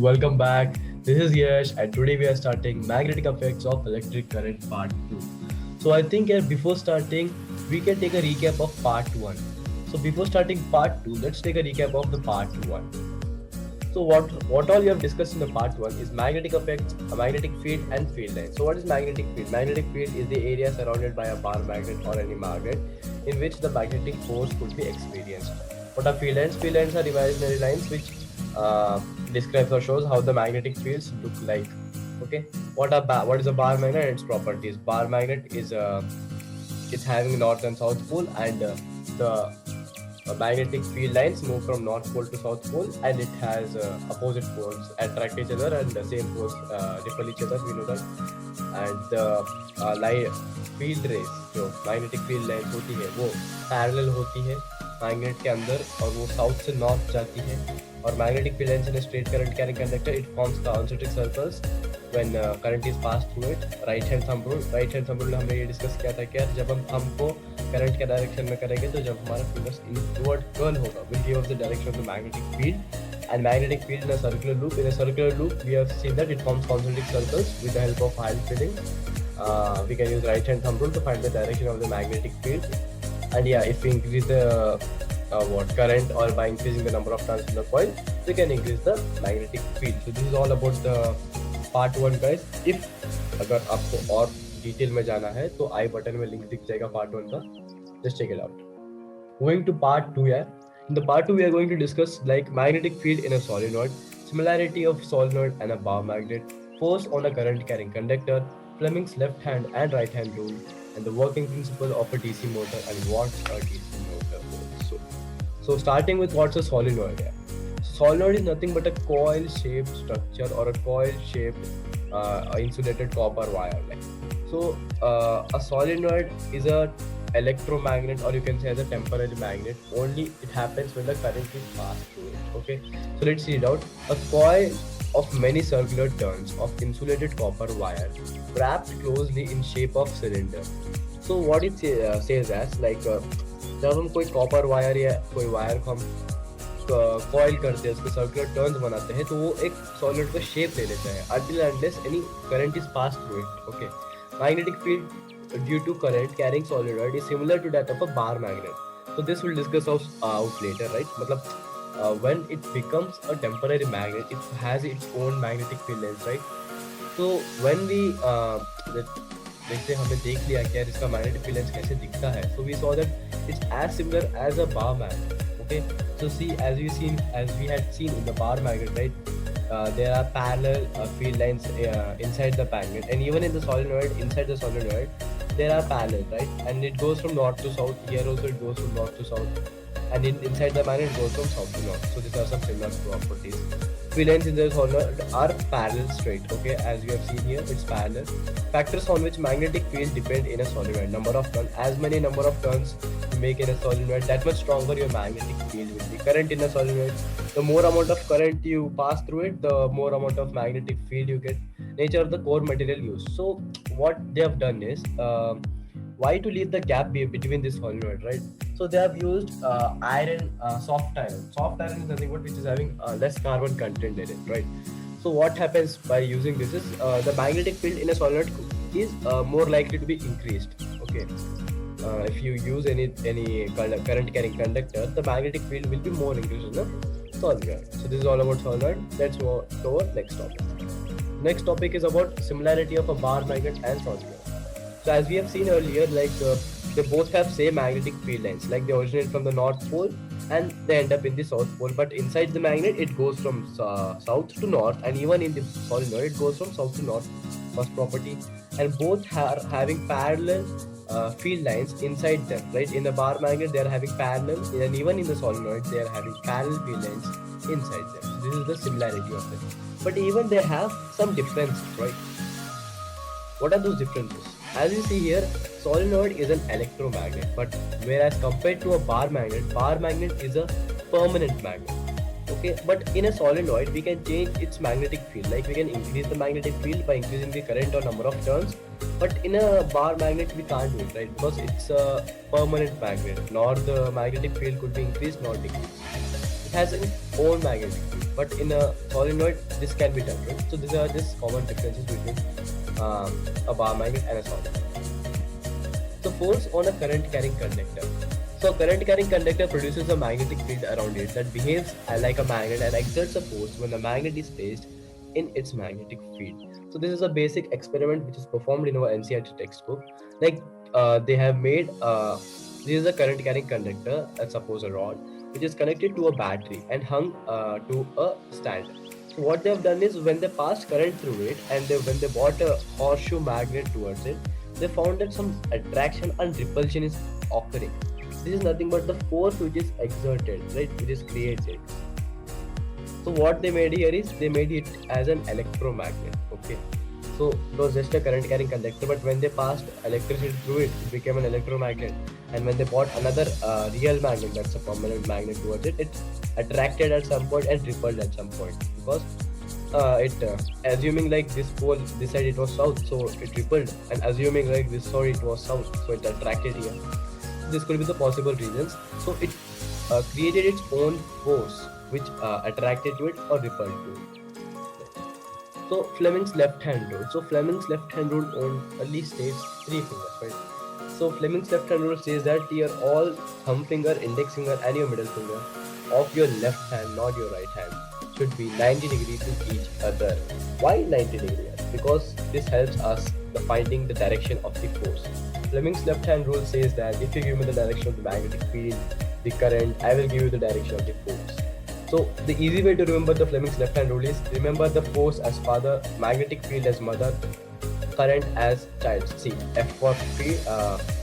welcome back. This is Yash, and today we are starting Magnetic Effects of Electric Current Part 2. So, I think before starting, we can take a recap of Part 1. So, before starting Part 2, let's take a recap of the Part 1. So what all you have discussed in the part 1 is magnetic effects, a magnetic field and field lines. So what is magnetic field? Magnetic field is the area surrounded by a bar magnet or any magnet in which the magnetic force could be experienced. What are field lines? Field lines are imaginary lines which describes or shows how the magnetic fields look like. Okay. What is a bar magnet and its properties? Bar magnet is it's having north and south pole, and the magnetic field lines move from north pole to south pole, and it has opposite poles attract each other and the same poles repel each other, we know that. And the line field race जो magnetic field line होती है वो parallel होती है magnet के अंदर, और वो साउथ से नॉर्थ जाती है. और magnetic field lines in straight current carrying conductor it forms concentric circles when current is passed through it. Right hand thumb rule हमने ये डिस्कस किया था कि यार जब हम थंब को करंट के डायरेक्शन में करेंगे तो जब हमारा फिंगर्स इनवर्ड कर्ल होगा will give us the direction of the magnetic field. And magnetic field in a circular loop. In a circular loop, we have seen that it forms concentric circles with the help of Heil filling. We can use right hand thumb rule to find the direction of the magnetic field. And yeah, if we increase the current, or by increasing the number of turns in the coil, we can increase the magnetic field. So this is all about the part 1 guys. If अगर आपको और detail में जाना है तो आई button में link दिख जाएगा part 1 का. Just check it out. Going to part 2 यार. In the part 2, we are going to discuss like magnetic field in a solenoid, similarity of solenoid and a bar magnet, force on a current carrying conductor, Fleming's left hand and right hand rule, and the working principle of a DC motor and what's a DC motor. So starting with what's a solenoid. Solenoid is nothing but a coil-shaped structure or a coil-shaped insulated copper wire. So a solenoid is a electromagnet, or you can say as a temporary magnet. Only it happens when the current is passed through it. Okay, so let's see it out. A coil of many circular turns of insulated copper wire wrapped closely in shape of cylinder. So what it says as like जब हम कोई copper wire या कोई wire को हम coil करते हैं, उसके सर्कुलर टर्न्स बनाते हैं, तो वो एक सॉलिड का शेप ले लेता है until unless any current is passed through it. Okay, magnetic field due to current carrying solenoid is similar to that of a bar magnet. So this will discuss out later, right? मतलब when it becomes a temporary magnet, it has its own magnetic field lines, right? So when we जैसे हमने देख लिया कि यार इसका magnetic field lines कैसे दिखता है, so we saw that it's as similar as a bar magnet. Okay, so see, as we had seen in the bar magnet, right? There are parallel field lines inside the magnet, and even in the solenoid, inside the solenoid there are parallel, right? And it goes from north to south. Here also it goes from north to south, and inside the magnet it goes from south to north. So these are some similar properties. Field lines in the solenoid are parallel straight. Okay, as you have seen here, it's parallel. Factors on which magnetic field depend in a solenoid: number of turns. As many number of turns you make in a solenoid, that much stronger your magnetic field will be. Current in a solenoid, the more amount of current you pass through it, the more amount of magnetic field you get. Nature of the core material used. So what they have done is why to leave the gap between this solenoid, right? So they have used iron, soft iron. Soft iron is nothing but which is having less carbon content in it, right? So what happens by using this is the magnetic field in a solenoid is more likely to be increased. Okay, if you use any current carrying conductor, the magnetic field will be more increased in the solenoid. So this is all about solenoid. Let's move to our next topic. Next topic is about similarity of a bar magnet and solenoid. So as we have seen earlier, like they both have same magnetic field lines, like they originate from the north pole and they end up in the south pole. But inside the magnet, it goes from south to north, and even in the solenoid, it goes from south to north. First property, and both are having parallel field lines inside them, right? In the bar magnet, they are having parallel, and even in the solenoid, they are having parallel field lines inside them. So this is the similarity of them. But even they have some differences, right? What are those differences? As you see here, solenoid is an electromagnet, but whereas compared to a bar magnet is a permanent magnet. Okay, but in a solenoid, we can change its magnetic field. Like we can increase the magnetic field by increasing the current or number of turns. But in a bar magnet, we can't do it, right? Because it's a permanent magnet. Nor the magnetic field could be increased nor decreased. It has own magnetic field, but in a solenoid this can be done, right? So these are just common differences between a bar magnet and a solenoid. So force on a current carrying conductor. So a current carrying conductor produces a magnetic field around it that behaves like a magnet and exerts a force when the magnet is placed in its magnetic field. So this is a basic experiment which is performed in our NCERT textbook. Like they have made this is a current carrying conductor, let's suppose a rod, which is connected to a battery and hung to a stand. So what they have done is when they passed current through it and when they brought a horseshoe magnet towards it, they found that some attraction and repulsion is occurring. This is nothing but the force which is exerted, right? Which is created. So what they made here is they made it as an electromagnet. Okay. So it was just a current carrying conductor, but when they passed electricity through it, it became an electromagnet. And when they brought another real magnet, that's a permanent magnet towards it, it attracted at some point and repelled at some point, because it assuming like this pole, this side it was south, so it repelled, and assuming like this side it was south, so it attracted here. This could be the possible reasons. So it created its own force which attracted to it or repelled to it. So Fleming's left hand rule. So Fleming's left hand rule only states 3 fingers, right? So Fleming's left hand rule says that your all thumb finger, index finger and your middle finger of your left hand, not your right hand, should be 90 degrees to each other. Why 90 degrees? Because this helps us the finding the direction of the force. Fleming's left hand rule says that if you give me the direction of the magnetic field, the current, I will give you the direction of the force. So the easy way to remember the Fleming's left hand rule is remember the force as father, magnetic field as mother, current as child. See, F for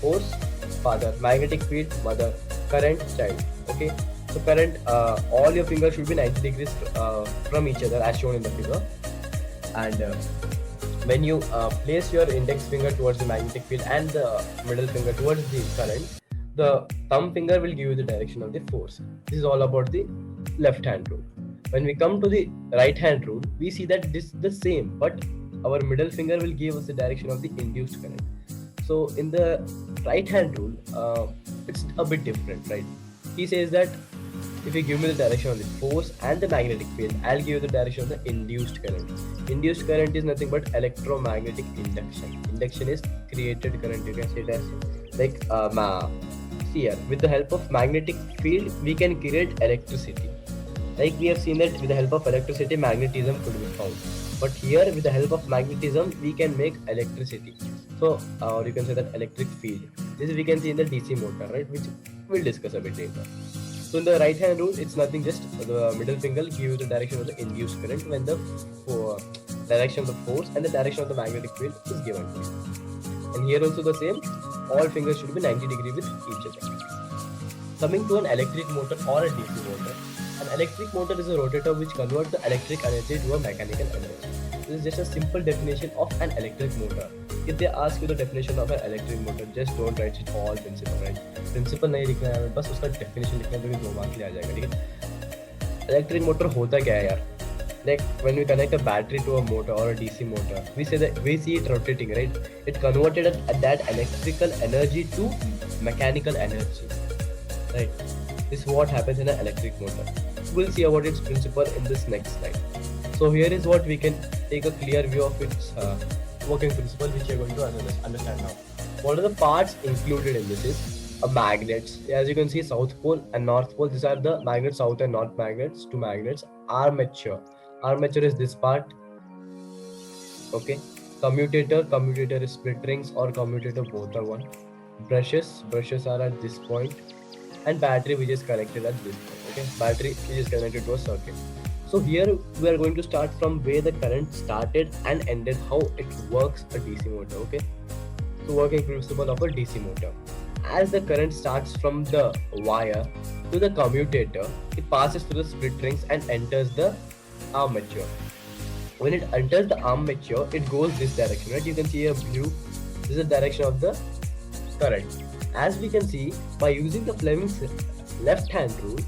force, father, magnetic field, mother, current, child. Okay. So current, all your fingers should be 90 degrees from each other as shown in the figure. And when you place your index finger towards the magnetic field and the middle finger towards the current, the thumb finger will give you the direction of the force. This is all about the left hand rule. When we come to the right hand rule, we see that this is the same, but our middle finger will give us the direction of the induced current. So in the right hand rule, it's a bit different, right? He says that if you give me the direction of the force and the magnetic field, I'll give you the direction of the induced current. Induced current is nothing but electromagnetic induction. Induction is created current. You can say it as like here, with the help of magnetic field, we can create electricity. Like we have seen that with the help of electricity, magnetism could be found. But here, with the help of magnetism, we can make electricity. So, or you can say that electric field. This we can see in the DC motor, right? Which we'll discuss a bit later. So in the right hand rule, it's nothing, just the middle finger give you the direction of the induced current when the direction of the force and the direction of the magnetic field is given to you. And here also the same, all fingers should be 90 degrees with each other. Coming to an electric motor or a DC motor, an electric motor is a rotator which converts the electric energy to a mechanical energy. This is just a simple definition of an electric motor. If they ask you the definition of an electric motor, just don't write it all principle, right? Principle नहीं लिखना है हमें, बस उसका definition लिखना है, तो 2 mark ले आ जाएगा, ठीक है? Electric motor होता क्या है यार? Like when we connect a battery to a motor or a DC motor, we see it rotating, right? It converted that electrical energy to mechanical energy, right? This is what happens in an electric motor. We'll see about its principle in this next slide. So here is what we can take a clear view of its working principle, which you're going to understand now. What are the parts included in this is a magnets. As you can see, south pole and north pole, these are the magnets, south and north magnets, 2 magnets. Armature. Armature is this part. Okay. Commutator is split rings or commutator, both are one. Brushes are at this point. And battery, which is connected at this point. Okay. Battery which is connected to a circuit. So here we are going to start from where the current started and ended, how it works a DC motor. Okay. So working principle of a DC motor. As the current starts from the wire to the commutator, it passes through the split rings and enters the armature. When it enters the armature, it goes this direction, right? You can see a blue. This is the direction of the current. As we can see, by using the Fleming's left hand rule,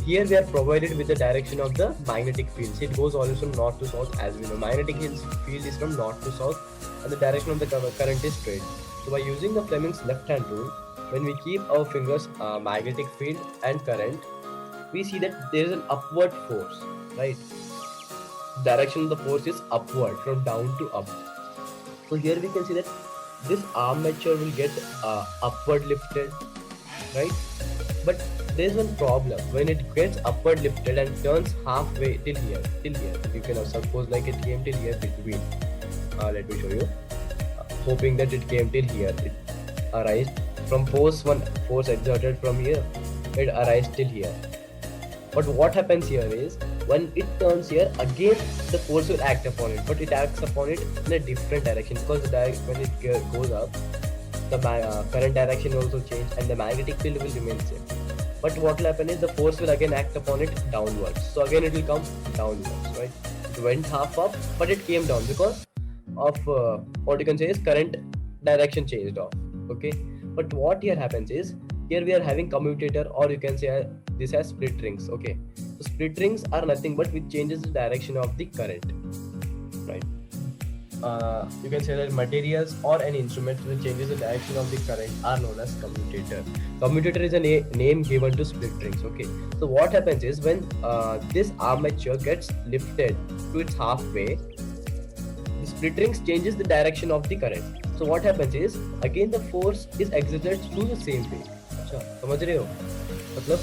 here we are provided with the direction of the magnetic field. See, it goes always from north to south, as we know. Magnetic field is from north to south and the direction of the current is straight. So by using the Fleming's left hand rule, when we keep our fingers magnetic field and current, we see that there is an upward force, right? Direction of the force is upward, from down to up. So here we can see that this armature will get upward lifted, right? But there's one problem. When it gets upward lifted and turns halfway till here, you can suppose like it came till here between. Let me show you. Hoping that it came till here. It arised from force exerted from here. It arised till here. But what happens here is when it turns here, again the force will act upon it, but it acts upon it in a different direction because when it goes up, the current direction will also change and the magnetic field will remain same. But what will happen is the force will again act upon it downwards. So again it will come downwards, right? It went half up, but it came down because of what you can say is current direction changed off. Okay, but what here happens is here we are having commutator, or you can say this as split rings. Okay, so split rings are nothing but which changes the direction of the current, right? You can say that materials or an instrument which changes the direction of the current are known as commutator. Commutator is a name given to split rings. Okay, so what happens is when this armature gets lifted to its halfway, the split rings changes the direction of the current. So what happens is again the force is exerted through the same way. अच्छा समझ रहे हो? मतलब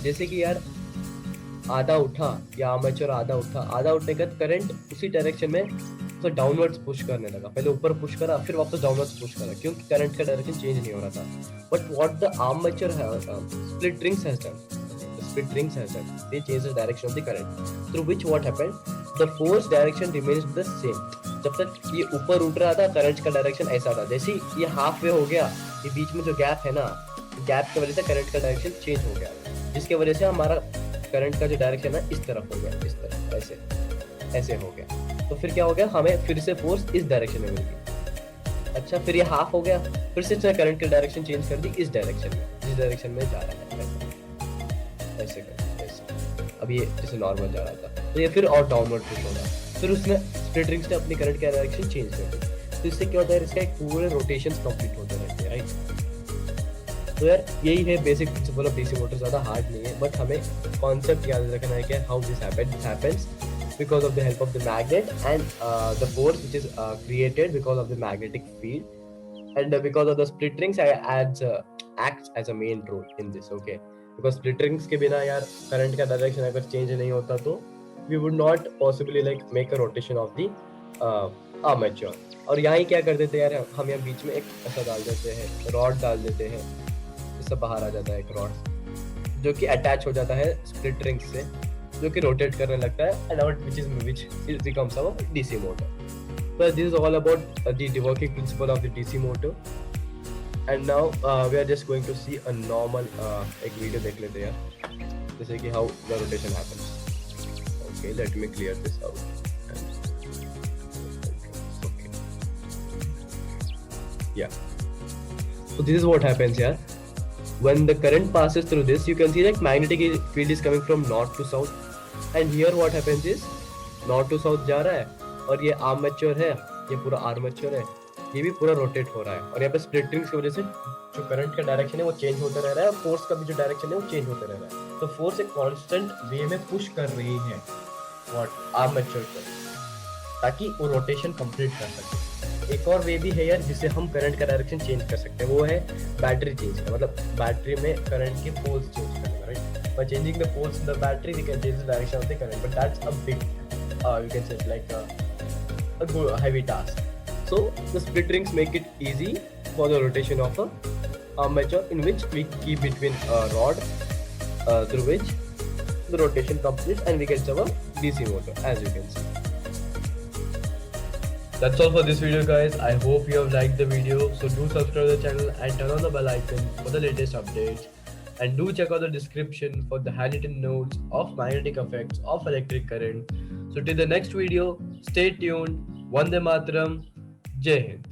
जैसे कि यार आधा उठा या आर्मेचर आधा उठने के बाद करंट उसी डायरेक्शन में तो डाउनवर्ड्स पुश करने लगा. पहले ऊपर पुश करा फिर वापस डाउनवर्ड्स पुश करा क्योंकि करंट का डायरेक्शन चेंज नहीं हो रहा था. But what the armature split rings has done, split rings has done, they change the direction of the current, through which what happened, the force direction remains the same. जब तक ये ऊपर उठ रहा था करंट का डायरेक्शन ऐसा था, जैसे ही ये हाफ वे हो गया, ये बीच में जो गैप है ना, गैप की वजह से करंट का डायरेक्शन चेंज हो गया, जिसके वजह से हमारा करंट का जो डायरेक्शन है इस तरफ हो गया, इस तरफ ऐसे हो गया. तो फिर क्या हो गया, हमें फिर से फोर्स इस डायरेक्शन में मिल गई. अच्छा फिर ये हाफ हो गया, फिर से करंट की डायरेक्शन चेंज कर दी इस डायरेक्शन में, जिस डायरेक्शन में जा रहा है ऐसे अब ये जैसे नॉर्मल जा रहा था तो ये फिर और डाउनवर्ड पुश होगा, फिर उसने स्प्लिट रिंग्स ने अपनी करंट का डायरेक्शन चेंज कर दी. तो इससे क्या होता है, इसका एक पूरे रोटेशंस कंप्लीट होते रहते हैं, राइट. तो यार यही है basic principle of DC motor. ज़्यादा हार्ड नहीं है, बट हमें कॉन्सेप्ट याद रखना है कि how this happens because of the help of the magnet and the force which is created because of the magnetic field, and because of the split rings acts as a main role in this. Okay, because split rings के बिना यार current का direction अगर change नहीं होता तो we would not possibly like make a rotation of the armature. और यहाँ ही क्या कर देते हैं यार, हम यहाँ बीच में एक ऐसा डाल देते हैं, रॉड डाल देते हैं, इससे बाहर आ जाता है एक रॉड जो कि अटैच हो जाता है स्प्लिट रिंग्स से, जो कि रोटेट करने लगता है, and which becomes our DC motor. So this is all about the working principle of the DC motor. And now we are just going to see a normal एक video देख लेते हैं यार, जैसे कि how the rotation happens. Okay, let me clear this out. Okay. Yeah. So this is what happens here. When the current passes through this, you can see that magnetic field is coming from north to south. And here what happens is north to south जा रहा है, और ये armature है, ये पूरा armature है, ये भी पूरा रोटेट हो रहा है, और यहाँ पे स्प्लिट रिंग्स की वजह से जो करंट का डायरेक्शन है वो चेंज होता रह रहा है, और फोर्स का भी जो डायरेक्शन है वो चेंज होता रह रहा है. तो फोर्स एक कांस्टेंट वे में पुश कर रही है व्हाट आर्मेचर को, ताकि वो रोटेशन कंप्लीट कर सके. एक और वे भी है यार जिससे हम करंट का डायरेक्शन चेंज कर सकते हैं, वो है बैटरी चेंज का, मतलब बैटरी में करंट के पोल्स चेंज करना, right. By changing the poles in the battery, we can change the direction of the current, but that's a big, you can say like a good, heavy task. So the split rings make it easy for the rotation of a armature, in which we keep between a rod through which the rotation completes, and we get our DC motor, as you can see. That's all for this video, guys. I hope you have liked the video. So do subscribe to the channel and turn on the bell icon for the latest updates. And do check out the description for the handwritten notes of magnetic effects of electric current. So till the next video, stay tuned. Vande Mataram. Jai Hind.